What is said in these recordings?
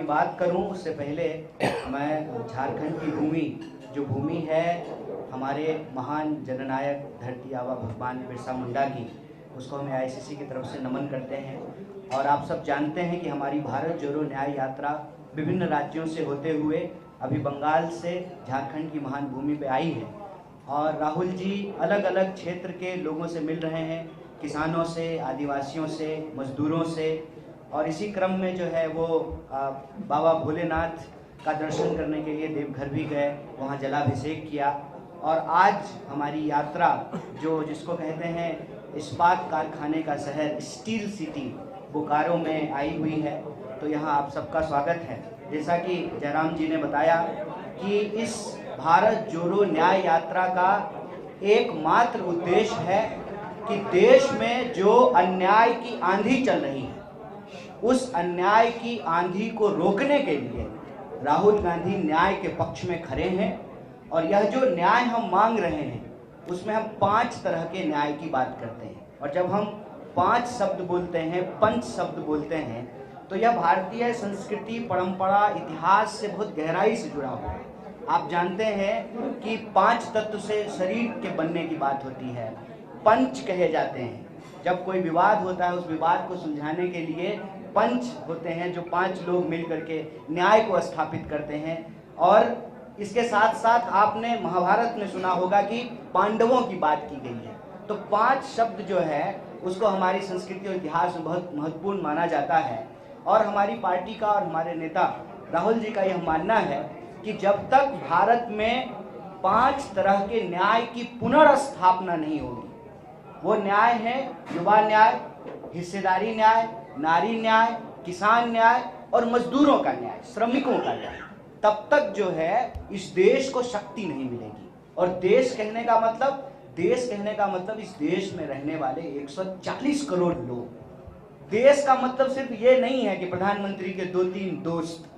की बात करूं उससे पहले मैं झारखंड की जो भूमि है हमारे महान जननायक धरती आबा भगवान बिरसा मुंडा की, उसको हम आईसीसी की तरफ से नमन करते हैं। और आप सब जानते हैं कि हमारी भारत जोड़ो न्याय यात्रा विभिन्न राज्यों से होते हुए अभी बंगाल से झारखंड की महान भूमि पे आई है। और राहुल जी अलग अलग क्षेत्र के लोगों से मिल रहे हैं, किसानों से, आदिवासियों से, मजदूरों से, और इसी क्रम में जो है वो बाबा भोलेनाथ का दर्शन करने के लिए देवघर भी गए, वहाँ जलाभिषेक किया। और आज हमारी यात्रा जिसको कहते हैं इस्पात कारखाने का शहर, स्टील सिटी, बोकारो में आई हुई है। तो यहाँ आप सबका स्वागत है। जैसा कि जयराम जी ने बताया कि इस भारत जोड़ो न्याय यात्रा का एकमात्र उद्देश्य है कि देश में जो अन्याय की आंधी चल रही है, उस अन्याय की आंधी को रोकने के लिए राहुल गांधी न्याय के पक्ष में खड़े हैं। और यह जो न्याय हम मांग रहे हैं उसमें हम 5 तरह के न्याय की बात करते हैं। और जब हम 5 शब्द बोलते हैं, पंच शब्द बोलते हैं, तो यह भारतीय संस्कृति, परंपरा, इतिहास से बहुत गहराई से जुड़ा हुआ है। आप जानते हैं कि 5 तत्व से शरीर के बनने की बात होती है, पंच कहे जाते हैं। जब कोई विवाद होता है, उस विवाद को सुलझाने के लिए पंच होते हैं, जो 5 लोग मिल करके न्याय को स्थापित करते हैं। और इसके साथ साथ आपने महाभारत में सुना होगा कि पांडवों की बात की गई है। तो 5 शब्द जो है उसको हमारी संस्कृति और इतिहास में बहुत महत्वपूर्ण माना जाता है। और हमारी पार्टी का और हमारे नेता राहुल जी का यह मानना है कि जब तक भारत में 5 तरह के न्याय की पुनर्स्थापना नहीं होगी, वो न्याय है युवा न्याय, हिस्सेदारी न्याय, नारी न्याय, किसान न्याय और मजदूरों का न्याय, श्रमिकों का न्याय, तब तक जो है इस देश को शक्ति नहीं मिलेगी। और देश कहने का मतलब इस देश में रहने वाले 140 करोड़ लोग। देश का मतलब सिर्फ ये नहीं है कि प्रधानमंत्री के 2-3 दोस्त।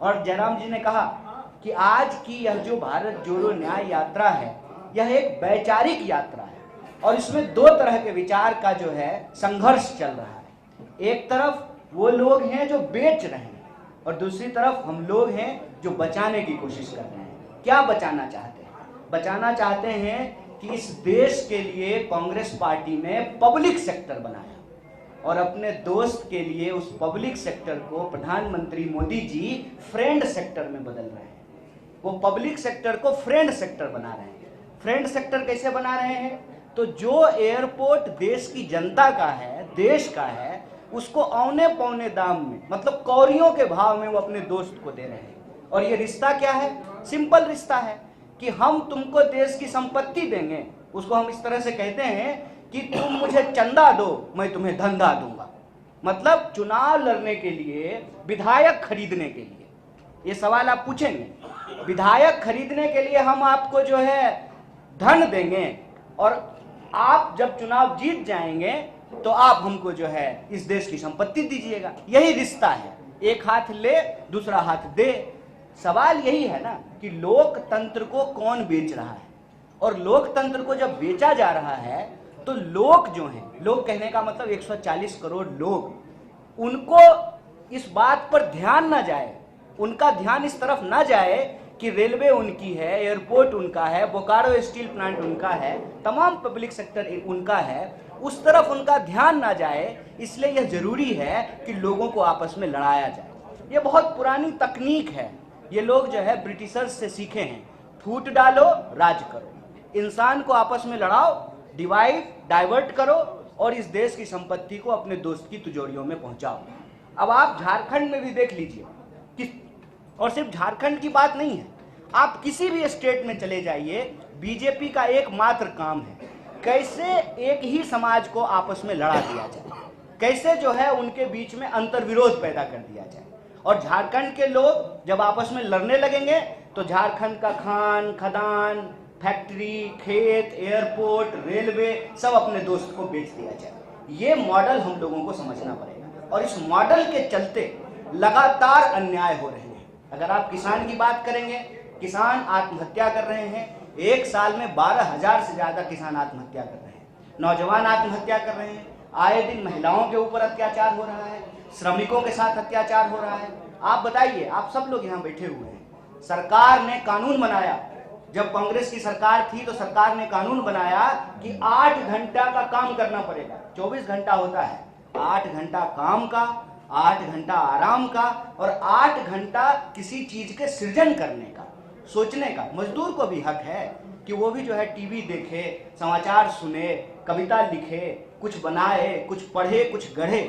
और जयराम जी ने कहा कि आज की यह जो भारत जोड़ो न्याय यात्रा है, यह एक वैचारिक यात्रा है और इसमें 2 तरह के विचार का जो है संघर्ष चल रहा है। एक तरफ वो लोग हैं जो बेच रहे हैं और दूसरी तरफ हम लोग हैं जो बचाने की कोशिश कर रहे हैं। क्या बचाना चाहते हैं? बचाना चाहते हैं कि इस देश के लिए कांग्रेस पार्टी ने पब्लिक सेक्टर बनाया और अपने दोस्त के लिए उस पब्लिक सेक्टर को प्रधानमंत्री मोदी जी फ्रेंड सेक्टर में बदल रहे हैं। वो पब्लिक सेक्टर को फ्रेंड सेक्टर बना रहे हैं। फ्रेंड सेक्टर कैसे बना रहे हैं? तो जो एयरपोर्ट देश की जनता का है, देश का है, उसको औने पौने दाम में, मतलब कौड़ियों के भाव में वो अपने दोस्त को दे रहे हैं। और ये रिश्ता क्या है? सिंपल रिश्ता है कि हम तुमको देश की संपत्ति देंगे। उसको हम इस तरह से कहते हैं कि तुम मुझे चंदा दो, मैं तुम्हें धंधा दूंगा। मतलब चुनाव लड़ने के लिए, विधायक खरीदने के लिए, ये सवाल आप पूछेंगे, विधायक खरीदने के लिए हम आपको जो है धन देंगे और आप जब चुनाव जीत जाएंगे तो आप हमको जो है इस देश की संपत्ति दीजिएगा। यही रिश्ता है, एक हाथ ले दूसरा हाथ दे। सवाल यही है ना कि लोकतंत्र को कौन बेच रहा है। और लोकतंत्र को जब बेचा जा रहा है तो लोग जो हैं, लोग कहने का मतलब 140 करोड़ लोग, उनको इस बात पर ध्यान ना जाए, उनका ध्यान इस तरफ ना जाए कि रेलवे उनकी है, एयरपोर्ट उनका है, बोकारो स्टील प्लांट उनका है, तमाम पब्लिक सेक्टर उनका है, उस तरफ उनका ध्यान ना जाए। इसलिए यह जरूरी है कि लोगों को आपस में लड़ाया जाए। ये बहुत पुरानी तकनीक है, ये लोग जो है ब्रिटिशर्स से सीखे हैं। फूट डालो, राज करो, इंसान को आपस में लड़ाओ, डिवाइड डाइवर्ट करो और इस देश की संपत्ति को अपने दोस्त की तिजोरियों में पहुंचाओ। अब आप झारखंड में भी देख लीजिए कि, और सिर्फ झारखंड की बात नहीं है, आप किसी भी स्टेट में चले जाइए, बीजेपी का एकमात्र काम है कैसे एक ही समाज को आपस में लड़ा दिया जाए, कैसे जो है उनके बीच में अंतर्विरोध पैदा कर दिया जाए। और झारखंड के लोग जब आपस में लड़ने लगेंगे तो झारखंड का खान, खदान, फैक्ट्री, खेत, एयरपोर्ट, रेलवे सब अपने दोस्त को बेच दिया जाए। ये मॉडल हम लोगों को समझना पड़ेगा और इस मॉडल के चलते लगातार अन्याय हो रहे हैं। अगर आप किसान की बात करेंगे, किसान आत्महत्या कर रहे हैं। एक साल में 12,000 से ज्यादा किसान आत्महत्या कर रहे हैं, नौजवान आत्महत्या कर रहे हैं। आए दिन महिलाओं के ऊपर अत्याचार हो रहा है, श्रमिकों के साथ अत्याचार हो रहा है। आप बताइए, आप सब लोग यहाँ बैठे हुए हैं, सरकार ने कानून बनाया, जब कांग्रेस की सरकार थी तो सरकार ने कानून बनाया कि 8 घंटा का काम करना पड़ेगा। 24 घंटा होता है, 8 घंटा काम का, 8 घंटा आराम का और 8 घंटा किसी चीज के सृजन करने का, सोचने का। मजदूर को भी हक है कि वो भी जो है टीवी देखे, समाचार सुने, कविता लिखे, कुछ बनाए, कुछ पढ़े, कुछ गढ़े।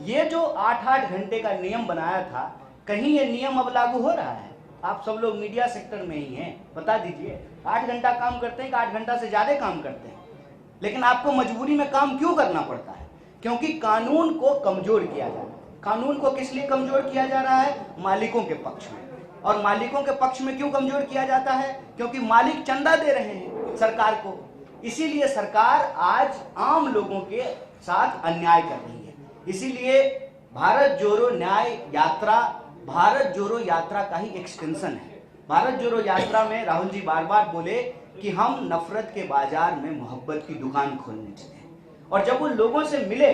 ये जो 8-8 घंटे का नियम बनाया था, कहीं ये नियम अब लागू हो रहा है? आप सब लोग मीडिया सेक्टर में ही हैं, बता दीजिए 8 घंटा काम करते हैं कि 8 घंटा से ज्यादा काम करते हैं? लेकिन आपको मजबूरी में काम क्यों करना पड़ता है? क्योंकि कानून को कमजोर किया जा रहा है। कानून को किस लिए कमजोर किया जा रहा है? मालिकों के पक्ष में। और मालिकों के पक्ष में क्यों कमजोर किया जाता है? क्योंकि मालिक चंदा दे रहे हैं सरकार को। इसीलिए सरकार आज आम लोगों के साथ अन्याय कर रही है। इसीलिए भारत जोड़ो न्याय यात्रा भारत जोड़ो यात्रा का ही एक्सटेंशन है। भारत जोड़ो यात्रा में राहुल जी बार बार बोले कि हम नफरत के बाजार में मोहब्बत की दुकान खोलने चले, और जब वो लोगों से मिले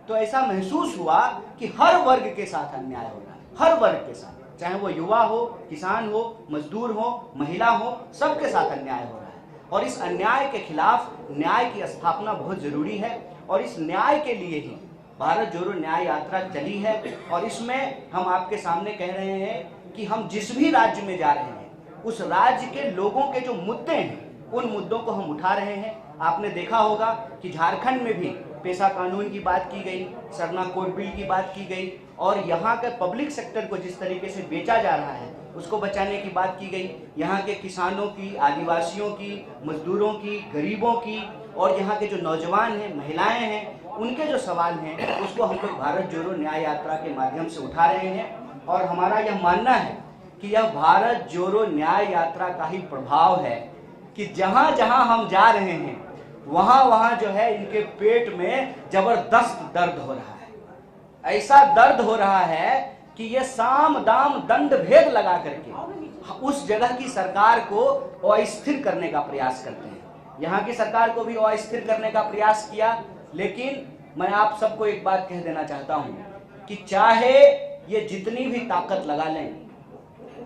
तो ऐसा महसूस हुआ कि हर वर्ग के साथ अन्याय हो रहा है, हर वर्ग के साथ, चाहे वो युवा हो, किसान हो, मजदूर हो, महिला हो, सबके साथ अन्याय हो रहा है। और इस अन्याय के खिलाफ न्याय की स्थापना बहुत जरूरी है, और इस न्याय के लिए ही भारत जोड़ो न्याय यात्रा चली है। और इसमें हम आपके सामने कह रहे हैं कि हम जिस भी राज्य में जा रहे हैं, उस राज्य के लोगों के जो मुद्दे हैं, उन मुद्दों को हम उठा रहे हैं। आपने देखा होगा कि झारखंड में भी पेशा कानून की बात की गई, सरना कोड बिल की बात की गई, और यहाँ के पब्लिक सेक्टर को जिस तरीके से बेचा जा रहा है उसको बचाने की बात की गई। यहाँ के किसानों की, आदिवासियों की, मजदूरों की, गरीबों की, और यहाँ के जो नौजवान हैं, महिलाएं हैं, उनके जो सवाल हैं उसको हम लोग भारत जोड़ो न्याय यात्रा के माध्यम से उठा रहे हैं। और हमारा यह मानना है कि यह भारत जोड़ो न्याय यात्रा का ही प्रभाव है कि जहां जहां हम जा रहे हैं वहां वहां जो है इनके पेट में जबरदस्त दर्द हो रहा है। ऐसा दर्द हो रहा है कि ये साम दाम दंड भेद लगा करके उस जगह की सरकार को अस्थिर करने का प्रयास करते हैं। यहाँ की सरकार को भी अस्थिर करने का प्रयास किया। लेकिन मैं आप सबको एक बात कह देना चाहता हूं कि चाहे ये जितनी भी ताकत लगा लें,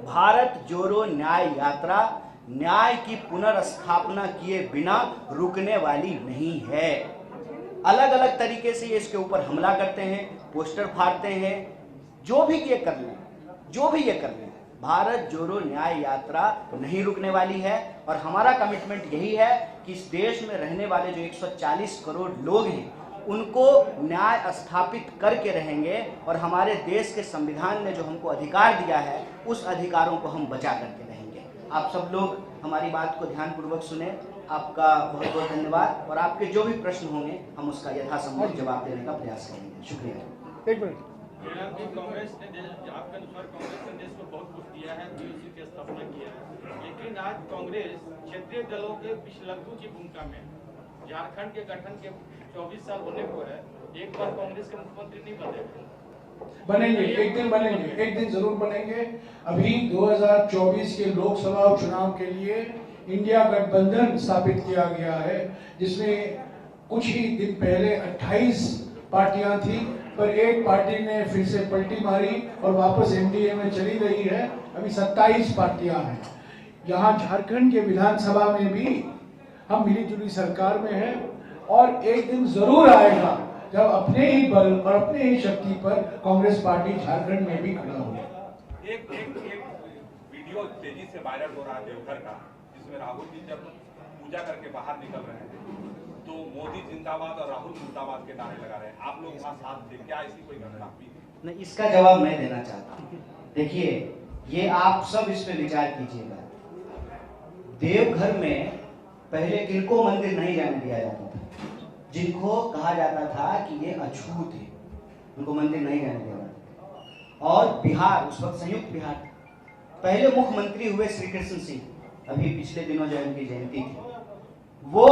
भारत जोड़ो न्याय यात्रा न्याय की पुनर्स्थापना किए बिना रुकने वाली नहीं है। अलग अलग तरीके से इसके ऊपर हमला करते हैं, पोस्टर फाड़ते हैं, जो भी ये कर लें, जो भी ये कर लें, भारत जोड़ो न्याय यात्रा नहीं रुकने वाली है। और हमारा कमिटमेंट यही है कि इस देश में रहने वाले जो 140 करोड़ लोग हैं उनको न्याय स्थापित करके रहेंगे, और हमारे देश के संविधान ने जो हमको अधिकार दिया है उस अधिकारों को हम बचा करके रहेंगे। आप सब लोग हमारी बात को ध्यानपूर्वक सुने। आपका बहुत बहुत धन्यवाद, और आपके जो भी प्रश्न होंगे हम उसका यथासंभव जवाब देने का प्रयास करेंगे। शुक्रिया। एक मिनट। कांग्रेस ने आपके अनुसार कांग्रेस ने देश को बहुत कुछ दिया है, पीओसी की स्थापना किया है, लेकिन आज कांग्रेस क्षेत्रीय दलों के विश्लेषकों की भूमिका में झारखंड के गठन के 24 साल होने को है, एक बार कांग्रेस के मुख्यमंत्री नहीं बनेंगे, एक दिन बनेंगे, एक दिन जरूर बनेंगे। अभी 2024 के लोकसभा चुनाव के लिए इंडिया गठबंधन स्थापित किया गया है, जिसमें कुछ ही दिन पहले 28 पार्टियां थी, पर एक पार्टी ने फिर से पलटी मारी और वापस एनडीए में चली गई है। अभी 27 पार्टियां हैं। यहाँ झारखंड के विधानसभा में भी हम मिलीजुली सरकार में हैं, और एक दिन जरूर आएगा जब अपने ही बल और अपने ही शक्ति पर कांग्रेस पार्टी झारखंड में भी खड़ा होगी। एक वीडियो तेजी से वायरल हो रहा है देवघर का, जिसमें राहुल जी जब पूजा करके बाहर निकल रहे हैं तो मोदी जिंदाबाद और राहुल मुर्दाबाद के नारे लगा रहे हैं। आप लोग वहाँ साथ थे, क्या ऐसी कोई घटना हुई? नहीं, इसका जवाब मैं देना चाहता हूँ। देखिए, ये आप सब इस पे विचार कीजिएगा। देवघर में पहले किनको मंदिर नहीं जाने दिया जाता था, जिनको कहा जाता था कि ये अछूत है, उनको मंदिर नहीं जाने दिया जाता। और बिहार, उस वक्त संयुक्त बिहार, पहले मुख्यमंत्री हुए श्री कृष्ण सिंह, अभी पिछले दिनों जो उनकी जयंती थी, वो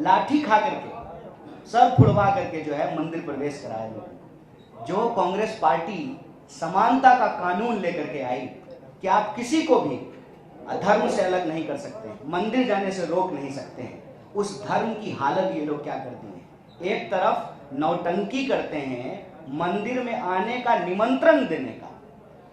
लाठी खा करके, सर फुड़वा करके जो है मंदिर प्रवेश कराया गया। जो कांग्रेस पार्टी समानता का कानून लेकर के आई कि आप किसी को भी धर्म से अलग नहीं कर सकते, मंदिर जाने से रोक नहीं सकते हैं, उस धर्म की हालत ये लोग क्या करते हैं? एक तरफ नौटंकी करते हैं मंदिर में आने का निमंत्रण देने का,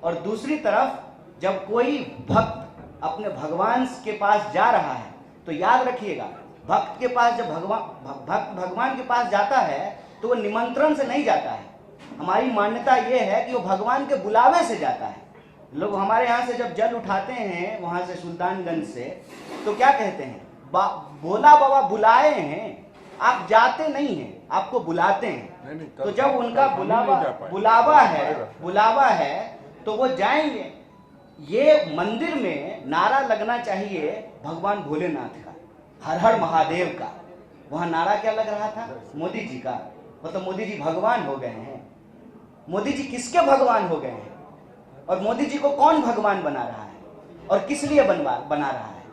और दूसरी तरफ जब कोई भक्त अपने भगवान के पास जा रहा है तो याद रखिएगा, भक्त के पास जब भक्त भगवान के पास जाता है तो वो निमंत्रण से नहीं जाता है। हमारी मान्यता ये है कि वो भगवान के बुलावे से जाता है। लोग हमारे यहाँ से जब जल उठाते हैं वहां से सुल्तानगंज से, तो क्या कहते हैं, भोला बाबा बुलाए हैं, आप जाते नहीं हैं, आपको बुलाते हैं। तो जब उनका बुलावा है तो वो जाएंगे। ये मंदिर में नारा लगना चाहिए भगवान भोलेनाथ का, हर हर महादेव का। वहां नारा क्या लग रहा था, मोदी जी का। मतलब मोदी जी भगवान हो गए हैं। मोदी जी किसके भगवान हो गए हैं, और मोदी जी को कौन भगवान बना रहा है, और किस लिए बना रहा है?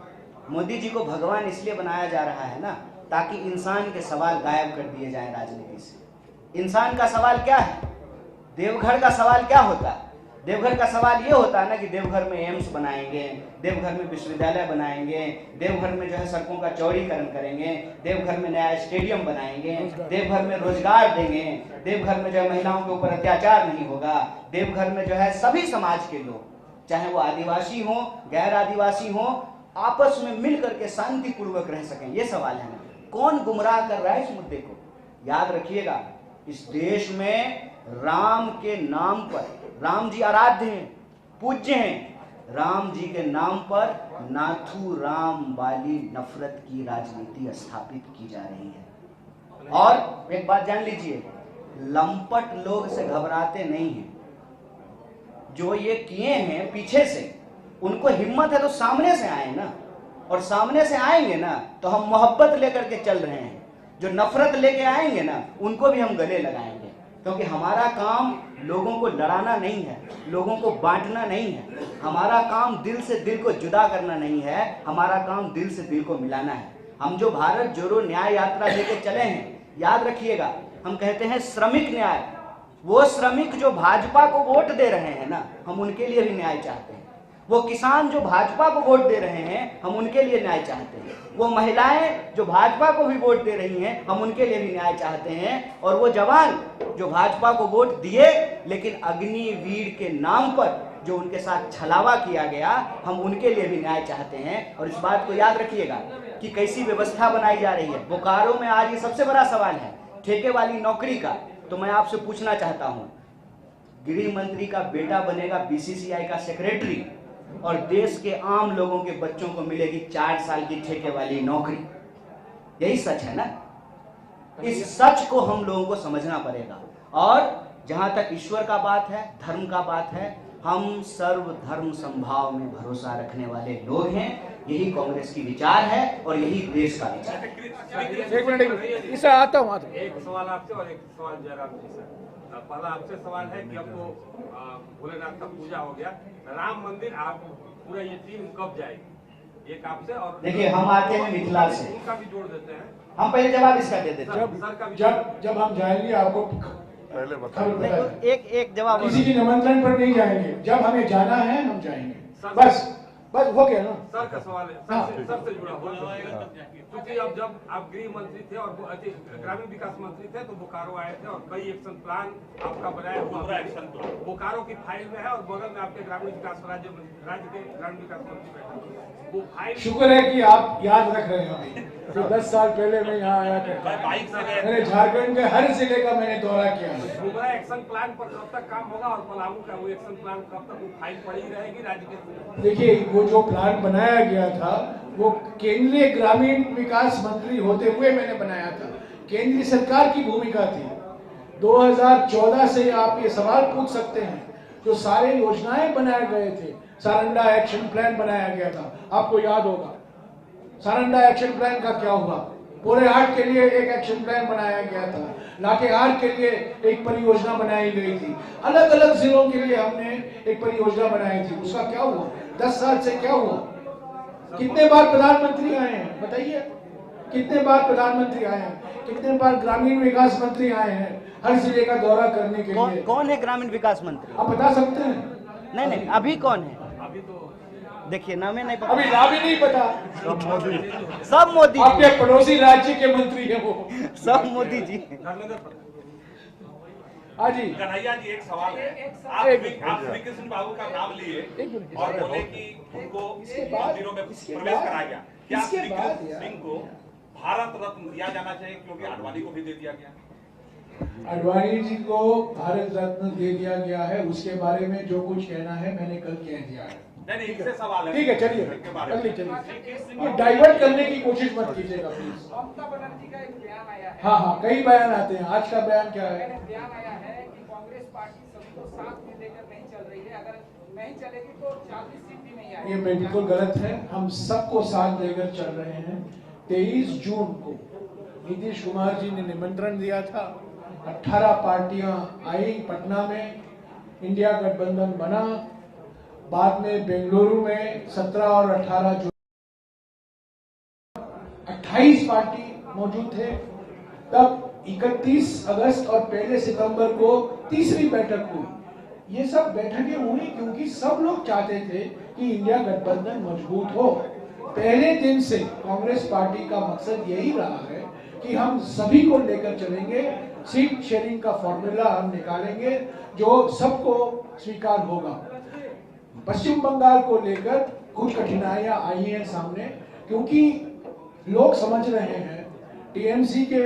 मोदी जी को भगवान इसलिए बनाया जा रहा है ना, ताकि इंसान के सवाल गायब कर दिए जाएं राजनीति से। इंसान का सवाल क्या है? देवघर का सवाल क्या होता है? देवघर का सवाल ये होता है ना कि देवघर में एम्स बनाएंगे, देवघर में विश्वविद्यालय बनाएंगे, देवघर में जो है सड़कों का चौड़ीकरण करेंगे, देवघर में नया स्टेडियम बनाएंगे, देवघर में रोजगार देंगे, देवघर में जो है महिलाओं के ऊपर अत्याचार नहीं होगा, देवघर में जो है सभी समाज के लोग, चाहे वो आदिवासी हो गैर आदिवासी हो, आपस में मिल करके शांतिपूर्वक रह सकें। ये सवाल है ना। कौन गुमराह कर रहा है इस मुद्दे को? याद रखिएगा, इस देश में राम के नाम पर, राम जी आराध्य हैं, पूज्य हैं, राम जी के नाम पर नाथू राम वाली नफरत की राजनीति स्थापित की जा रही है। और एक बात जान लीजिए, लंपट लोग से घबराते नहीं हैं। जो ये किए हैं पीछे से, उनको हिम्मत है तो सामने से आए ना, और सामने से आएंगे ना तो हम मोहब्बत लेकर के चल रहे हैं। जो नफरत लेके आएंगे ना, उनको भी हम गले लगाएंगे, क्योंकि हमारा काम लोगों को लड़ाना नहीं है, लोगों को बांटना नहीं है। हमारा काम दिल से दिल को जुदा करना नहीं है, हमारा काम दिल से दिल को मिलाना है। हम जो भारत जोड़ो न्याय यात्रा लेके चले हैं, याद रखिएगा, हम कहते हैं श्रमिक न्याय। वो श्रमिक जो भाजपा को वोट दे रहे हैं ना, हम उनके लिए भी न्याय चाहते हैं। वो किसान जो भाजपा को वोट दे रहे हैं, हम उनके लिए न्याय चाहते हैं। वो महिलाएं जो भाजपा को भी वोट दे रही हैं, हम उनके लिए भी न्याय चाहते हैं। और वो जवान जो भाजपा को वोट दिए लेकिन अग्निवीर के नाम पर जो उनके साथ छलावा किया गया, हम उनके लिए भी न्याय चाहते हैं। और इस बात को याद रखिएगा कि कैसी व्यवस्था बनाई जा रही है। बोकारो में आज ये सबसे बड़ा सवाल है ठेके वाली नौकरी का। तो मैं आपसे पूछना चाहता हूं, गृह मंत्री का बेटा बनेगा बीसीसीआई का सेक्रेटरी, और देश के आम लोगों के बच्चों को मिलेगी 4 साल की ठेके वाली नौकरी। यही सच है ना। इस सच को हम लोगों को समझना पड़ेगा। और जहां तक ईश्वर का बात है, धर्म का बात है, हम सर्वधर्म संभाव में भरोसा रखने वाले लोग हैं। यही कांग्रेस की विचार है और यही देश का विचार है। एक मिनट, इसे आता हूँ। एक सवाल आपसे और एक सवाल जयराम जी से। पहला आपसे सवाल है कि अब तो भोलेनाथ का पूजा हो गया, राम मंदिर आप पूरा ये टीम कब जाएगी? एक आपसे, और देखिए हम आते हैं मिथिला से, उनका भी जोड़ देते हैं। हम पहले जवाब इसका दे देते हैं। जब हम जाएंगे आपको पहले बताएंगे। एक जवाब, किसी की निमंत्रण पर नहीं जाएंगे, जब हमें जाना है हम जाएंगे। बस हो गया ना। सर का सवाल है, सबसे जुड़ा हुआ, क्योंकि अब जब आप गृह मंत्री थे और ग्रामीण विकास मंत्री थे तो बोकारो आए थे और कई एक्शन प्लान आपका बनाया हुआ एक्शन प्लान बोकारो की फाइल में है, और बगल में आपके ग्रामीण विकास राज्य के ग्रामीण विकास मंत्री बैठे। वो फाइल, शुक्र है कि आप याद रख रहे हैं। तो 10 साल पहले मैं यहाँ आया था, मैंने झारखंड के हर जिले का मैंने दौरा किया है। एक्शन प्लान पर कब तक काम होगा, और पलामू का वो एक्शन प्लान कब तक वो फाइल पड़ी रहेगी राज्य के? देखिए, वो जो प्लान बनाया गया था वो केंद्रीय ग्रामीण विकास मंत्री होते हुए मैंने बनाया था। केंद्रीय सरकार की भूमिका थी। 2014 से आप ये सवाल पूछ सकते हैं, जो सारे योजनाएं बनाए गए थे, सारंडा एक्शन प्लान बनाया गया था, आपको याद होगा। सारंडा एक्शन प्लान का क्या हुआ? पोरेहाट के लिए एक एक्शन प्लान बनाया गया था, लातेहार के लिए एक परियोजना बनाई गई थी, अलग अलग जिलों के लिए हमने एक परियोजना बनाई थी। उसका क्या हुआ? 10 साल से क्या हुआ? कितने बार प्रधानमंत्री आए हैं बताइए? कितने बार प्रधानमंत्री आए हैं? कितने बार ग्रामीण विकास मंत्री आए हैं हर जिले का दौरा करने के लिए? कौन है ग्रामीण विकास मंत्री? आप बता सकते हैं? नहीं, अभी कौन है? अभी तो देखिए नाम नहीं पता, अभी नाम ही नहीं पता। सब मोदी आपके पड़ोसी राज्य के मंत्री है वो, सब मोदी जी। हाँ जी। कन्हैया जी, एक सवाल है। आप श्री कृष्ण बाबू का नाम लिए और बोले कि उनको मंदिरों में प्रवेश कराया गया। क्या श्री कृष्ण सिंह को भारत रत्न दिया जाना चाहिए, क्योंकि आडवाणी को भी दे दिया गया? आडवाणी जी को भारत रत्न दे दिया गया है, उसके बारे में जो कुछ कहना है मैंने कल कह दिया है। नहीं, इससे सवाल है। ठीक है, चलिए अगली चलिए, ये डाइवर्ट करने की कोशिश मत कीजिएगा प्लीज। ममता बनर्जी का एक बयान आया है। हाँ, कई बयान आते हैं। आज का बयान क्या है? बयान आया है कि कांग्रेस पार्टी सभी को साथ में लेकर नहीं चल रही है, अगर नहीं चलेगी तो 40 सीट भी नहीं आएगी। ये बिल्कुल गलत है। हम सबको साथ लेकर चल रहे हैं। 23 जून को नीतीश कुमार जी ने निमंत्रण दिया था, 18 पार्टियां आई पटना में, इंडिया गठबंधन बना। बाद में बेंगलुरु में 17 और 18 जून 28 पार्टी मौजूद थे। तब 31 अगस्त और 1 सितंबर को तीसरी बैठक हुई। ये सब बैठकें हुई क्योंकि सब लोग चाहते थे कि इंडिया गठबंधन मजबूत हो। पहले दिन से कांग्रेस पार्टी का मकसद यही रहा है कि हम सभी को लेकर चलेंगे, सीट शेयरिंग का फॉर्मूला हम निकालेंगे जो सबको स्वीकार होगा। पश्चिम बंगाल को लेकर कुछ कठिनाइयां आई हैं सामने, क्योंकि लोग समझ रहे हैं, टीएमसी के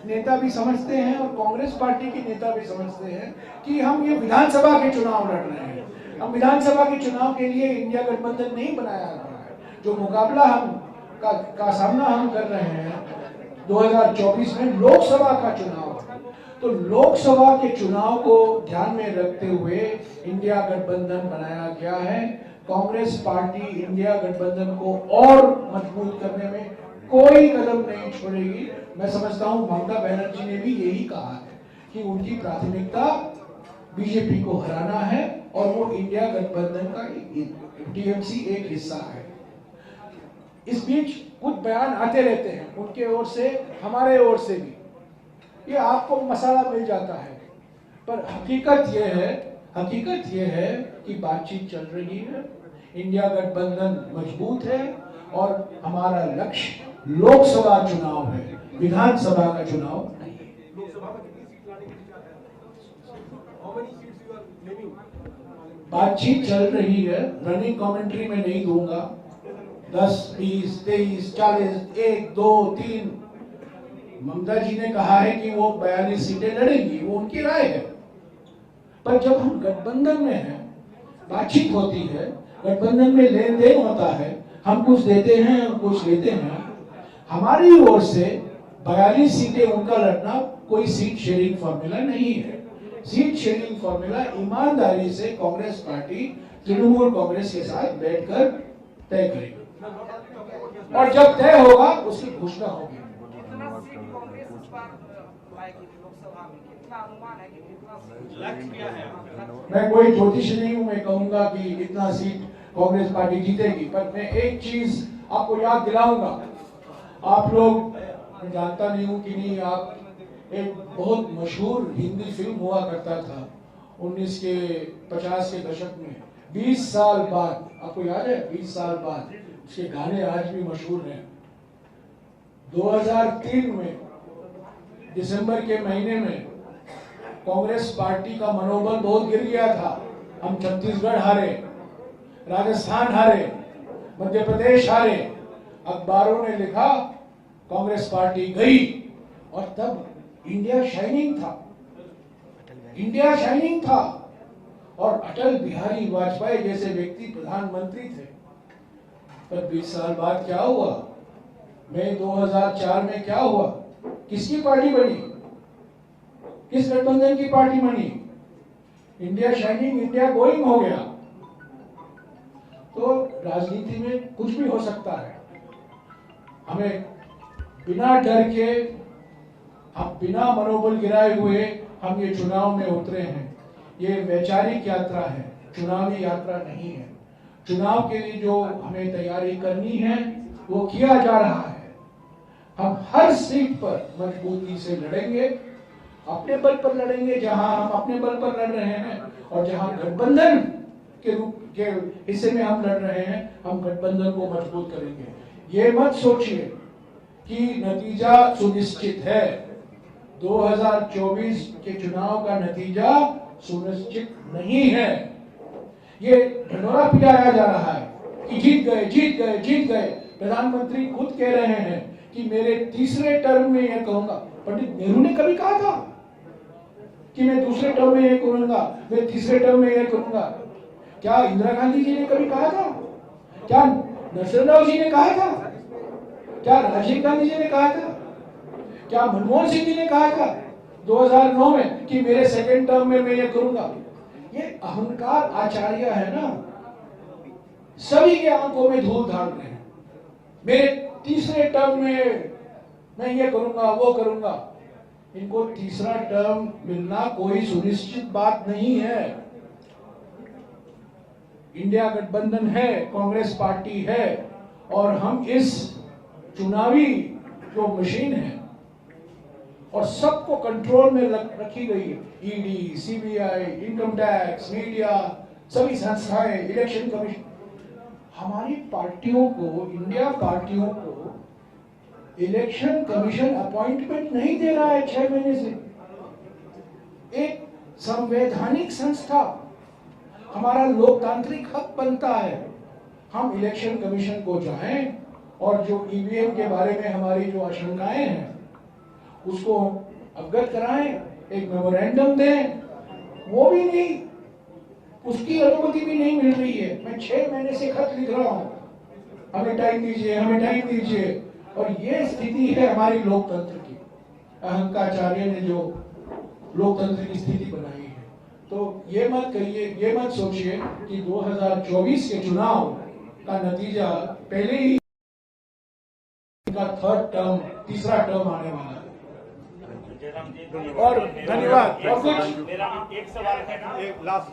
नेता भी समझते हैं और कांग्रेस पार्टी के नेता भी समझते हैं कि हम ये विधानसभा के चुनाव लड़ रहे हैं। हम विधानसभा के चुनाव के लिए इंडिया गठबंधन नहीं बनाया रहा है। जो मुकाबला हम का सामना हम कर रहे हैं 2024 में लोकसभा का चुनाव है। तो लोकसभा के चुनाव को ध्यान में रखते हुए इंडिया गठबंधन बनाया गया है। कांग्रेस पार्टी इंडिया गठबंधन को और मजबूत करने में कोई कदम नहीं छोड़ेगी। मैं समझता हूं ममता बनर्जी ने भी यही कहा है कि उनकी प्राथमिकता बीजेपी को हराना है और वो इंडिया गठबंधन का टीएमसी एक हिस्सा है। इस बीच कुछ बयान आते रहते हैं, उनके ओर से हमारे ओर से भी, ये आपको मसाला मिल जाता है। पर हकीकत यह है कि बातचीत चल रही है, इंडिया गठबंधन मजबूत है और हमारा लक्ष्य लोकसभा चुनाव है, विधानसभा का चुनाव नहीं है। बातचीत चल रही है, रनिंग कमेंट्री में नहीं दूंगा। 10, 20, 23, 40, 1, 2, 3 ममता जी ने कहा है कि वो 42 सीटें लड़ेंगी, वो उनकी राय है। पर जब हम गठबंधन में हैं, बातचीत होती है, गठबंधन में लेन देन होता है, हम कुछ देते हैं, हम कुछ लेते हैं। हमारी ओर से 42 सीटें उनका लड़ना कोई सीट शेयरिंग फॉर्मूला नहीं है। सीट शेयरिंग फॉर्मूला ईमानदारी से कांग्रेस पार्टी तृणमूल कांग्रेस के साथ बैठकर तय करेगी और जब तय होगा उसकी घोषणा होगी। मैं कोई ज्योतिष नहीं हूं, मैं कहूंगा कि इतना सीट कांग्रेस पार्टी जीतेगी। पर मैं एक चीज आपको याद दिलाऊंगा, आप लोग, मैं जानता नहीं हूं कि नहीं, आप एक बहुत मशहूर हिंदी फिल्म हुआ करता था 1950 के दशक में, 20 साल बाद, आपको याद है? 20 साल बाद उसके गाने आज भी मशहूर हैं। 2003 में दिसंबर के महीने में कांग्रेस पार्टी का मनोबल बहुत गिर गया था। हम छत्तीसगढ़ हारे, राजस्थान हारे, मध्य प्रदेश हारे। अखबारों ने लिखा कांग्रेस पार्टी गई, और तब इंडिया शाइनिंग था, इंडिया शाइनिंग था और अटल बिहारी वाजपेयी जैसे व्यक्ति प्रधानमंत्री थे। पर 20 साल बाद क्या हुआ? मई 2004 में क्या हुआ? किसकी पार्टी बनी? किस गठबंधन की पार्टी बनी? इंडिया शाइनिंग, इंडिया गोइंग हो गया। तो राजनीति में कुछ भी हो सकता है। हमें बिना डर के, हम बिना मनोबल गिराए हुए हम ये चुनाव में उतरे हैं। ये वैचारिक यात्रा है, चुनावी यात्रा नहीं है। चुनाव के लिए जो हमें तैयारी करनी है वो किया जा रहा है। हम हर सीट पर मजबूती से लड़ेंगे, अपने बल पर लड़ेंगे जहां हम अपने बल पर लड़ रहे हैं, और जहां गठबंधन के रूप के हिस्से में हम लड़ रहे हैं, हम गठबंधन को मजबूत करेंगे। ये मत सोचिए कि नतीजा सुनिश्चित है। 2024 के चुनाव का नतीजा सुनिश्चित नहीं है। ये ढिंढोरा पिटाया जा रहा है कि जीत गए, जीत गए, जीत गए। प्रधानमंत्री खुद कह रहे हैं कि मेरे तीसरे टर्म में यह कहूंगा। पंडित नेहरू ने कभी कहा था कि मैं दूसरे टर्म में यह करूंगा, मैं तीसरे टर्म में यह करूंगा? क्या इंदिरा गांधी जी ने कभी कहा था? क्या नरसिम्हा जी ने कहा था? क्या राजीव गांधी जी ने कहा था? क्या मनमोहन सिंह जी ने कहा था 2009 में कि मेरे सेकेंड टर्म में मैं ये करूंगा? ये अहंकार आचार्य है ना, सभी के आंखों में धूल धार रहे हैं। मेरे तीसरे टर्म में मैं ये करूंगा, वो करूंगा। इनको तीसरा टर्म मिलना कोई सुनिश्चित बात नहीं है। इंडिया गठबंधन है, कांग्रेस पार्टी है, और हम इस चुनावी जो मशीन है और सबको कंट्रोल में रखी गई है, ED, CBI, income tax, media, सभी संस्थाएं, इलेक्शन कमीशन, हमारी पार्टियों को, इंडिया पार्टियों को इलेक्शन कमीशन अपॉइंटमेंट नहीं दे रहा है 6 महीने से। एक संवैधानिक संस्था, हमारा लोकतांत्रिक हक बनता है हम इलेक्शन कमीशन को जाएं और जो ईवीएम के बारे में हमारी जो आशंकाएं हैं उसको अवगत कराएं, एक मेमोरेंडम दें। वो भी नहीं, उसकी अनुमति भी नहीं मिल रही है। मैं 6 महीने से खत लिख रहा हूं, हमें टाइम दीजिए, हमें टाइम दीजिए। और ये स्थिति है हमारी लोकतंत्र की। अहंकाचार्य ने जो लोकतंत्र की स्थिति बनाई है, तो ये मत कहिए, ये मत सोचिए कि 2024 के चुनाव का नतीजा पहले ही का थर्ड टर्म, तीसरा टर्म आने वाला है। और धन्यवाद। और कुछ मेरा एक सवाल है ना, लास्ट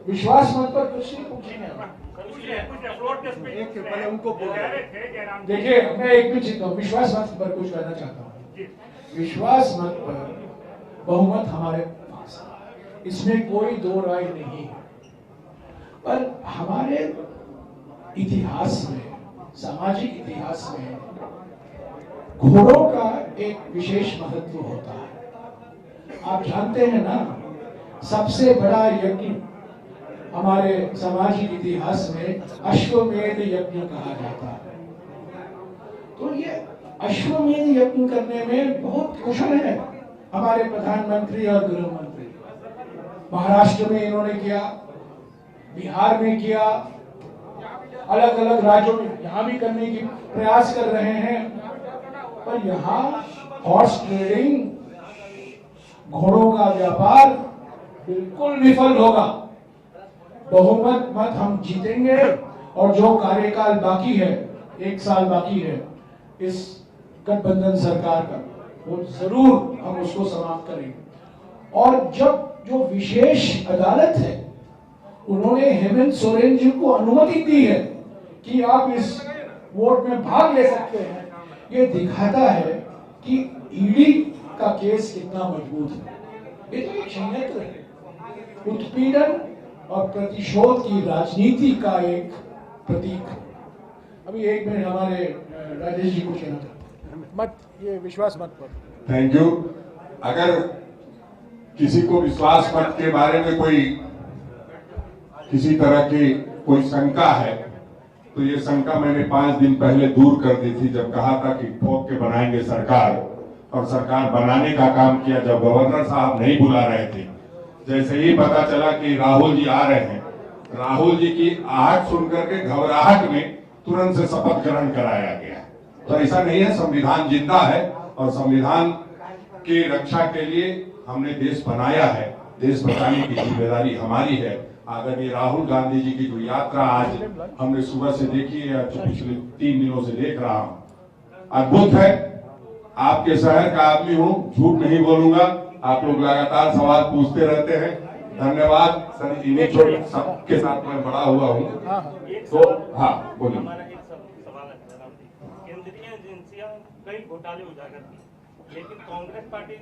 विश्वास मत पर कुछ नहीं पूछेंगे। पहले उनको देखिए, मैं एक भी चीज विश्वास मत पर कुछ कहना चाहता हूँ। विश्वास मत पर बहुमत हमारे पास है, इसमें कोई दो राय नहीं है। पर हमारे इतिहास में, सामाजिक इतिहास में घोड़ों का एक विशेष महत्व होता है। आप जानते हैं ना, सबसे बड़ा यज्ञ हमारे सामाजिक इतिहास में अश्वमेध यज्ञ कहा जाता है। तो ये अश्वमेध यज्ञ करने में बहुत कुशल है हमारे प्रधानमंत्री और गृह मंत्री। महाराष्ट्र में इन्होंने किया, बिहार में किया, अलग अलग राज्यों में यहाँ भी करने की प्रयास कर रहे हैं। पर यहाँ हॉर्स ट्रेडिंग, घोड़ों का व्यापार बिल्कुल विफल होगा। बहुमत मत हम जीतेंगे और जो कार्यकाल बाकी है, 1 साल बाकी है इस गठबंधन सरकार का, वो जरूर हम उसको समाप्त करेंगे। और जब जो विशेष अदालत है उन्होंने हेमंत सोरेन जी को अनुमति दी है कि आप इस वोट में भाग ले सकते हैं, ये दिखाता है कि ईडी का केस कितना मजबूत है। ये तो एक षड्यंत्र है, उत्पीड़न और प्रतिशोध की राजनीति का एक प्रतीक। अभी 1 मिनट हमारे राजेश जी को कहना था। मत ये विश्वास मत पर। Thank you. अगर किसी को विश्वास मत के बारे में कोई किसी तरह की कोई शंका है तो ये शंका मैंने 5 दिन पहले दूर कर दी थी, जब कहा था कि ठोक के बनाएंगे सरकार, और सरकार बनाने का काम किया जब गवर्नर साहब नहीं बुला रहे थे। जैसे ही पता चला कि राहुल जी आ रहे हैं, राहुल जी की आहट सुनकर के घबराहट में तुरंत से शपथ ग्रहण कराया गया। तो ऐसा नहीं है, संविधान जिंदा है और संविधान की रक्षा के लिए हमने देश बनाया है। देश बचाने की जिम्मेदारी हमारी है। आदरणीय राहुल गांधी जी की जो यात्रा आज हमने सुबह से देखी है, पिछले 3 दिनों से देख रहा हूं, अद्भुत है। आपके शहर का आदमी हूं, झूठ नहीं बोलूंगा। आप लोग लगातार सवाल पूछते रहते हैं, धन्यवाद सर। इन्हीं छोटे सबके साथ मैं बड़ा हुआ हूं। तो हाँ बोलिए। हमारा एक सवाल है, केंद्रीय एजेंसियां कई घोटाले उजागर की, लेकिन कांग्रेस पार्टी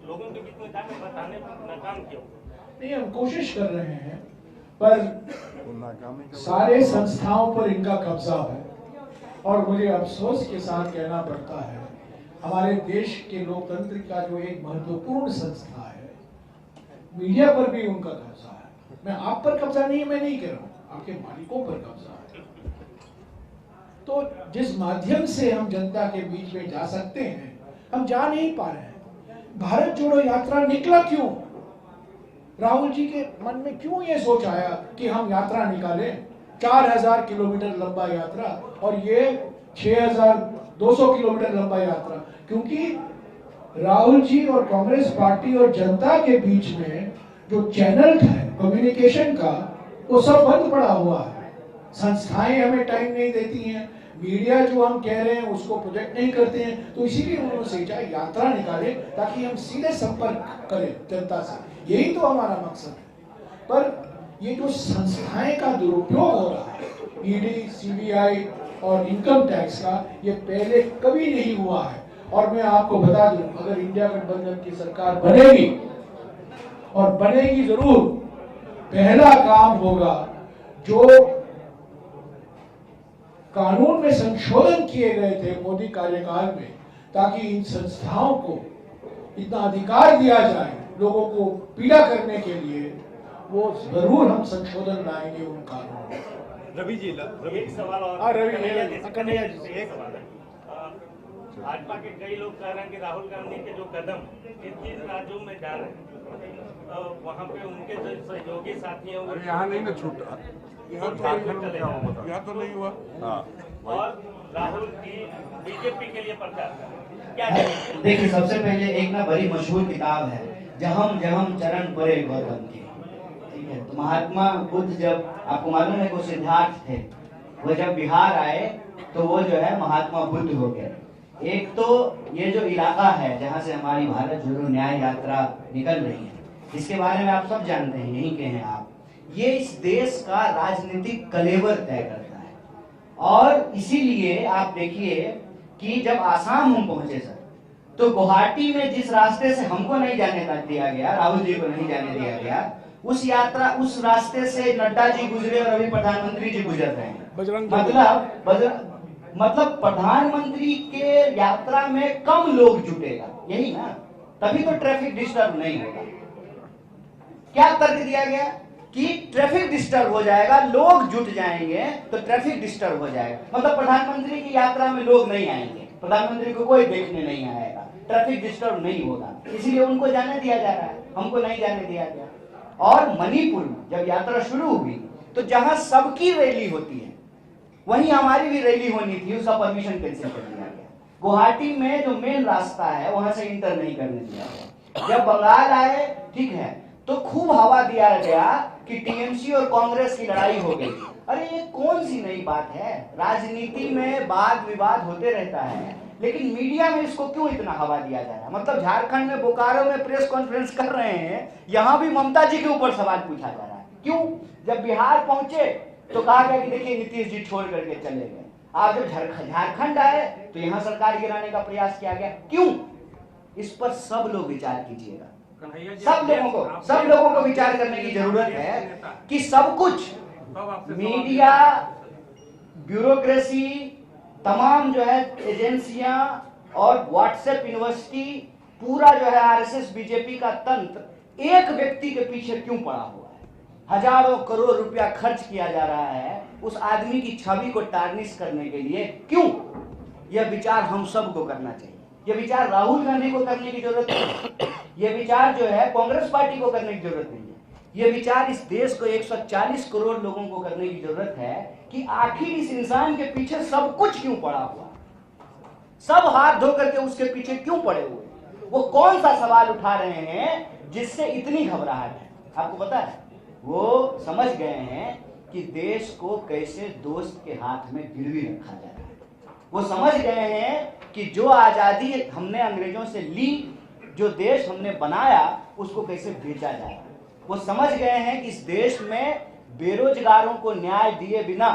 लोगों के बीच में जाकर बताने में नाकाम क्यों? नहीं, हम कोशिश कर रहे हैं, पर सारे संस्थाओं पर इनका कब्जा है। और मुझे अफसोस के साथ कहना पड़ता है, हमारे देश के लोकतंत्र का जो एक महत्वपूर्ण संस्था है, मीडिया पर भी उनका कब्जा है। मैं आप पर कब्जा नहीं, मैं नहीं कह रहा हूँ, आपके मालिकों पर कब्जा है। तो जिस माध्यम से हम जनता के बीच में जा सकते हैं, हम जा नहीं पा रहे हैं। भारत जोड़ो यात्रा निकला क्यों? राहुल जी के मन में क्यों ये सोच आया कि हम यात्रा निकालें, 4000 किलोमीटर लंबा यात्रा और ये 6200 किलोमीटर लंबा यात्रा? क्योंकि राहुल जी और कांग्रेस पार्टी और जनता के बीच में जो चैनल है कम्युनिकेशन का, वो सब बंद पड़ा हुआ है। संस्थाएं हमें टाइम नहीं देती हैं, मीडिया जो हम कह रहे हैं उसको प्रोजेक्ट नहीं करते हैं। तो इसीलिए उन्होंने सोचा यात्रा निकाले ताकि हम सीधे संपर्क करें जनता से। यही तो हमारा मकसद है। पर ये जो संस्थाएं का दुरुपयोग हो रहा है, ईडी, सीबीआई और इनकम टैक्स का, ये पहले कभी नहीं हुआ है। और मैं आपको बता दूं, अगर इंडिया गठबंधन की सरकार बनेगी और बनेगी जरूर, पहला काम होगा जो कानून में संशोधन किए गए थे मोदी कार्यकाल में, ताकि इन संस्थाओं को इतना अधिकार दिया जाए लोगों को पीड़ा करने के लिए, वो जरूर हम संशोधन लाएंगे उन कानून में। रवि जी, एक सवाल और। कन्हैया जी एक सवाल है। भाजपा के कई लोग कह रहे हैं कि राहुल गांधी के जो कदम 33 राज्यों में जा रहे हैं, वहाँ पे उनके जो सहयोगी साथी हैं वो यहाँ नहीं ना छूटा, यहाँ तो नहीं हुआ। हाँ, और राहुल की बीजेपी के लिए प्रचार क्या? देखिए, सबसे पहले एक ना बड़ी मशहूर किताब है, जहम जहम चरण परे गौतम की, ठीक है। तो महात्मा बुद्ध, जब आपको मालूम है वो सिद्धार्थ थे, वो जब बिहार आए तो वो जो है महात्मा बुद्ध हो गए। एक तो ये जो इलाका है जहाँ से हमारी भारत जोड़ो न्याय यात्रा निकल रही है, इसके बारे में आप सब जानते हैं, यहीं के हैं आप। ये इस देश का राजनीतिक कलेवर तय करता है। और इसीलिए आप देखिए कि जब आसाम हम पहुंचे सर, तो गुवाहाटी में जिस रास्ते से हमको नहीं जाने दिया गया, राहुल जी को नहीं जाने दिया गया, उस रास्ते से नड्डा जी गुजरे और अभी प्रधानमंत्री जी गुजर रहे हैं। मतलब प्रधानमंत्री के यात्रा में कम लोग जुटेगा, यही ना, तभी तो ट्रैफिक डिस्टर्ब नहीं होगा। क्या तर्क दिया गया कि ट्रैफिक डिस्टर्ब हो जाएगा, लोग जुट जाएंगे तो ट्रैफिक डिस्टर्ब हो जाएगा। मतलब प्रधानमंत्री की यात्रा में लोग नहीं आएंगे, प्रधानमंत्री को कोई देखने नहीं आएगा, ट्रैफिक डिस्टर्ब नहीं होगा, इसलिए उनको जाने दिया जा रहा है, हमको नहीं जाने दिया गया। और मणिपुर में जब यात्रा शुरू हुई तो जहां सबकी रैली होती है वहीं हमारी भी रैली होनी थी, उसका परमिशन कैंसिल कर दिया गया। गुवाहाटी में जो मेन रास्ता है वहां से इंटर नहीं करने दिया गया। जब बंगाल आए, ठीक है, तो खूब हवा दिया गया कि टीएमसी और कांग्रेस की लड़ाई हो गई। अरे ये कौन सी नई बात है? राजनीति में वाद विवाद होते रहता है, लेकिन मीडिया में इसको क्यों इतना हवा दिया जा रहा है? मतलब झारखंड में बोकारो में प्रेस कॉन्फ्रेंस कर रहे हैं, यहाँ भी ममता जी के ऊपर सवाल पूछा जा रहा है। क्यों? जब बिहार पहुंचे तो कहा गया कि देखिए नीतीश जी छोड़ करके चले गए। आप जब झारखंड आए तो यहाँ सरकार गिराने का प्रयास किया गया। क्यों? इस पर सब लोग विचार कीजिएगा। सब लोगों को विचार करने की जरूरत है कि सब कुछ मीडिया, ब्यूरोक्रेसी, तमाम जो है एजेंसियां और व्हाट्सएप यूनिवर्सिटी, पूरा जो है आरएसएस बीजेपी का तंत्र एक व्यक्ति के पीछे क्यों पड़ा हुआ है? हजारों करोड़ रुपया खर्च किया जा रहा है उस आदमी की छवि को टार्निश करने के लिए। क्यों? यह विचार हम सबको करना चाहिए। यह विचार राहुल गांधी को करने की जरूरत नहीं है, यह विचार जो है कांग्रेस पार्टी को करने की जरूरत नहीं है। यह विचार इस देश को 140 करोड़ लोगों को करने की जरूरत है कि आखिर इस इंसान के पीछे सब कुछ क्यों पड़ा हुआ, सब हाथ धो करके उसके पीछे क्यों पड़े हुए, वो कौन सा सवाल उठा रहे हैं जिससे इतनी घबराहट है? आपको पता है, वो समझ गए हैं कि देश को कैसे दोस्त के हाथ में गिरवी रखा जा रहा है। वो समझ गए हैं कि जो आजादी हमने अंग्रेजों से ली, जो देश हमने बनाया, उसको कैसे बेचा जा रहा है। वो समझ गए हैं कि इस देश में बेरोजगारों को न्याय दिए बिना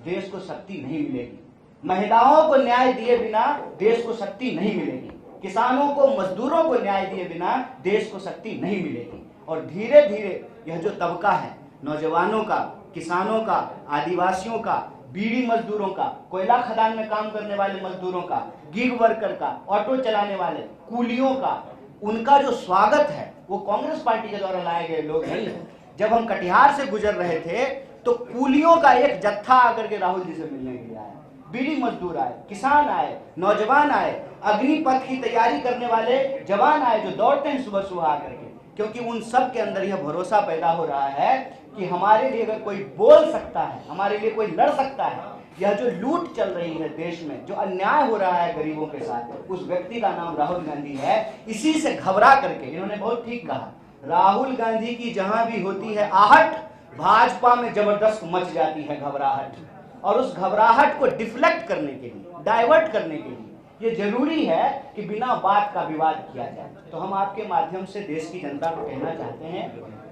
देश को शक्ति नहीं मिलेगी, महिलाओं को न्याय दिए बिना देश को शक्ति नहीं मिलेगी, किसानों को, मजदूरों को न्याय दिए बिना देश को शक्ति नहीं मिलेगी। और धीरे धीरे यह जो तबका है, नौजवानों का, किसानों का, आदिवासियों का, बीड़ी मजदूरों का, कोयला खदान में काम करने वाले मजदूरों का, गिग वर्कर का, ऑटो चलाने वाले कूलियों का, उनका जो स्वागत है वो कांग्रेस पार्टी के द्वारा लाए गए लोग नहीं है। जब हम कटिहार से गुजर रहे थे तो कूलियों का एक जत्था आकर के राहुल जी से मिलने के लिए आया, बीड़ी मजदूर आए, किसान आए, नौजवान आए, अग्निपथ की तैयारी करने वाले जवान आए जो दौड़ते हैं सुबह सुबह आकर के, क्योंकि उन सब के अंदर यह भरोसा पैदा हो रहा है कि हमारे लिए अगर कोई बोल सकता है, हमारे लिए कोई लड़ सकता है, यह जो लूट चल रही है देश में, जो अन्याय हो रहा है गरीबों के साथ, उस व्यक्ति का नाम राहुल गांधी है। इसी से घबरा करके, इन्होंने बहुत ठीक कहा, राहुल गांधी की जहां भी होती है आहट, भाजपा में जबरदस्त मच जाती है घबराहट, और उस घबराहट को डिफ्लेक्ट करने के लिए, डाइवर्ट करने के लिए ये जरूरी है कि बिना बात का विवाद किया जाए। तो हम आपके माध्यम से देश की जनता को कहना चाहते हैं,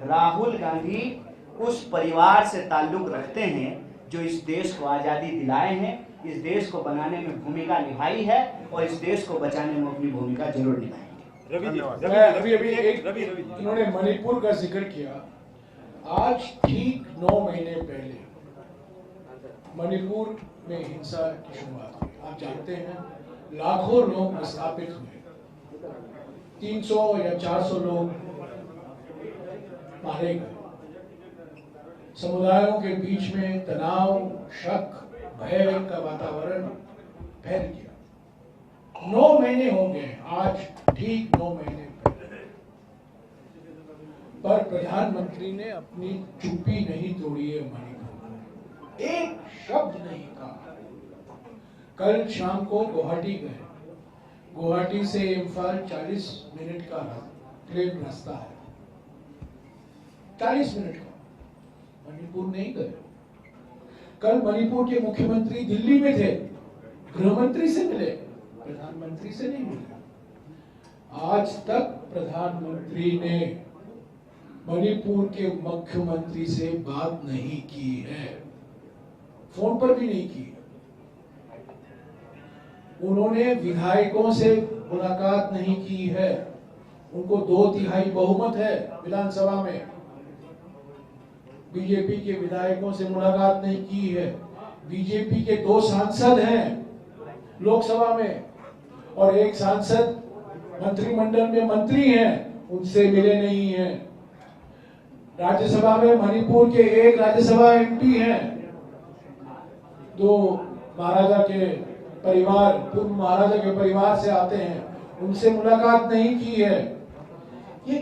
राहुल गांधी उस परिवार से ताल्लुक रखते हैं जो इस देश को आजादी दिलाए हैं, इस देश को बनाने में भूमिका निभाई है और इस देश को बचाने में अपनी भूमिका जरूर निभाएंगे। रवि इन्होंने मणिपुर का जिक्र किया। आज ठीक 9 महीने पहले मणिपुर में हिंसा की शुरुआत हुई। आप जानते हैं लाखों लोग विस्थापित हुए, 300 या 400 लोग मारे गए। समुदायों के बीच में तनाव, शक, भय का वातावरण फैल गया। 9 महीने हो गए, आज ठीक 9 महीने पहले, पर प्रधानमंत्री ने अपनी चुप्पी नहीं तोड़ी है। मणिपुर एक शब्द नहीं कहा। कल शाम को गुवाहाटी गए। गुवाहाटी से इम्फाल 40 मिनट का ट्रेन रास्ता है, 40 मिनट का। मणिपुर नहीं गए। कल मणिपुर के मुख्यमंत्री दिल्ली में थे, गृहमंत्री से मिले, प्रधानमंत्री से नहीं मिले। आज तक प्रधानमंत्री ने मणिपुर के मुख्यमंत्री से बात नहीं की है, फोन पर भी नहीं की। उन्होंने विधायकों से मुलाकात नहीं की है। उनको 2/3 बहुमत है विधानसभा में। बीजेपी के विधायकों से मुलाकात नहीं की है। बीजेपी के 2 सांसद हैं लोकसभा में और एक सांसद मंत्रिमंडल में मंत्री हैं, उनसे मिले नहीं हैं। राज्यसभा में मणिपुर के एक राज्यसभा एमपी हैं, 2 महाराजा के परिवार, पूर्व महाराजा के परिवार से आते हैं, उनसे मुलाकात नहीं की है। ये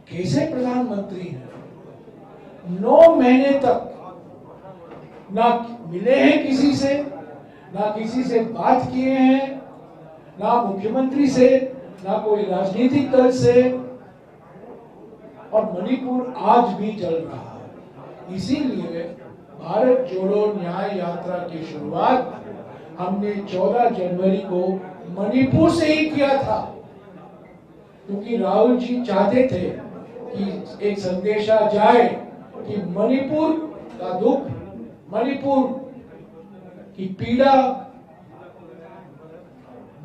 कैसे प्रधानमंत्री हैं? 9 महीने तक ना मिले हैं किसी से, ना किसी से बात किए हैं, ना मुख्यमंत्री से, ना कोई राजनीतिक दल से, और मणिपुर आज भी चल रहा है। इसीलिए भारत जोड़ो न्याय यात्रा की शुरुआत हमने 14 जनवरी को मणिपुर से ही किया था, क्योंकि राहुल जी चाहते थे कि एक संदेशा जाए कि मणिपुर का दुख, मणिपुर की पीड़ा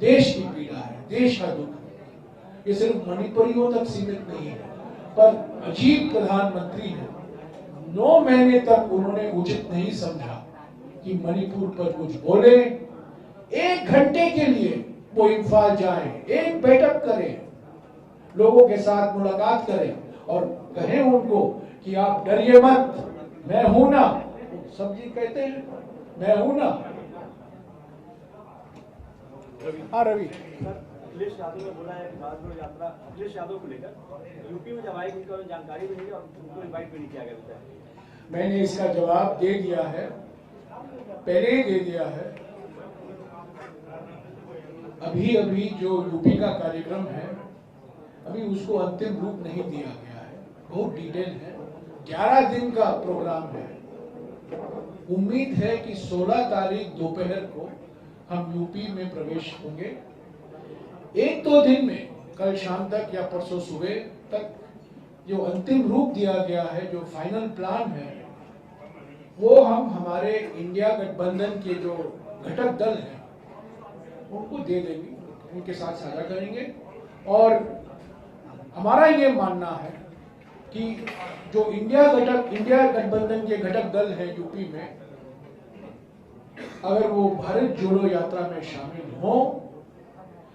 देश की पीड़ा है, देश का दुख। ये सिर्फ मणिपुरियों तक सीमित नहीं है। पर अजीब प्रधानमंत्री है, 9 महीने तक उन्होंने उचित नहीं समझा कि मणिपुर पर कुछ बोले। 1 घंटे के लिए वो इम्फाल जाए, एक बैठक करें, लोगों के साथ मुलाकात करें और कहें उनको कि आप डरिए मत, मैं हूं ना। सब जी कहते हैं मैं हूं ना। हाँ रवि, अखिलेश यादव ने बोला है भारत जोड़ो यात्रा अखिलेश यादव को लेकर यूपी में जब आएगी उनको जानकारी भी नहीं और उनको इनवाइट भी नहीं किया गया है। मैंने इसका जवाब दे दिया है, पहले ही दे दिया है। अभी जो यूपी का कार्यक्रम है, अभी उसको अंतिम रूप नहीं दिया गया है, बहुत डिटेल है। 11 दिन का प्रोग्राम है। उम्मीद है कि 16 तारीख दोपहर को हम यूपी में प्रवेश होंगे। 1-2 दिन में, कल शाम तक या परसों सुबह तक, जो अंतिम रूप दिया गया है, जो फाइनल प्लान है, वो हम हमारे इंडिया गठबंधन के जो घटक दल हैं उनको दे देंगे, उनके साथ साझा करेंगे। और हमारा ये मानना है कि जो इंडिया गठबंधन के घटक दल हैं यूपी में, अगर वो भारत जोड़ो यात्रा में शामिल हो,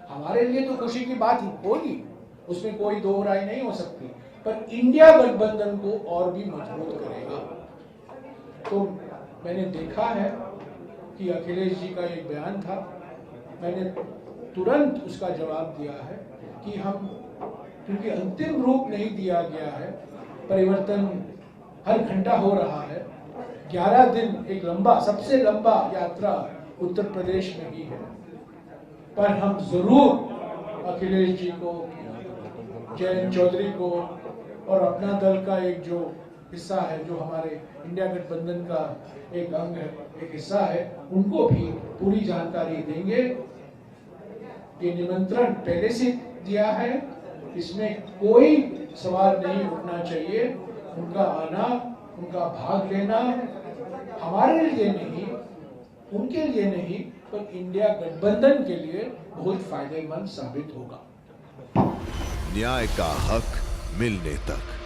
हमारे लिए तो खुशी की बात होगी, उसमें कोई दो राय नहीं हो सकती, पर इंडिया गठबंधन को और भी मजबूत करेगा। तो मैंने देखा है कि अखिलेश जी का एक बयान था, मैंने तुरंत उसका जवाब दिया है कि हम, क्योंकि अंतिम रूप नहीं दिया गया है, परिवर्तन हर घंटा हो रहा है, 11 दिन एक लंबा, सबसे लंबा यात्रा उत्तर प्रदेश में ही है, पर हम जरूर अखिलेश जी को, जयंत चौधरी को और अपना दल का एक जो हिस्सा है, जो हमारे इंडिया गठबंधन का एक अंग है, एक हिस्सा है, उनको भी पूरी जानकारी देंगे। ये निमंत्रण पहले से दिया है, इसमें कोई सवाल नहीं उठना चाहिए। उनका आना, उनका भाग लेना हमारे लिए नहीं, उनके लिए नहीं, पर इंडिया गठबंधन के लिए बहुत फायदेमंद साबित होगा। न्याय का हक मिलने तक।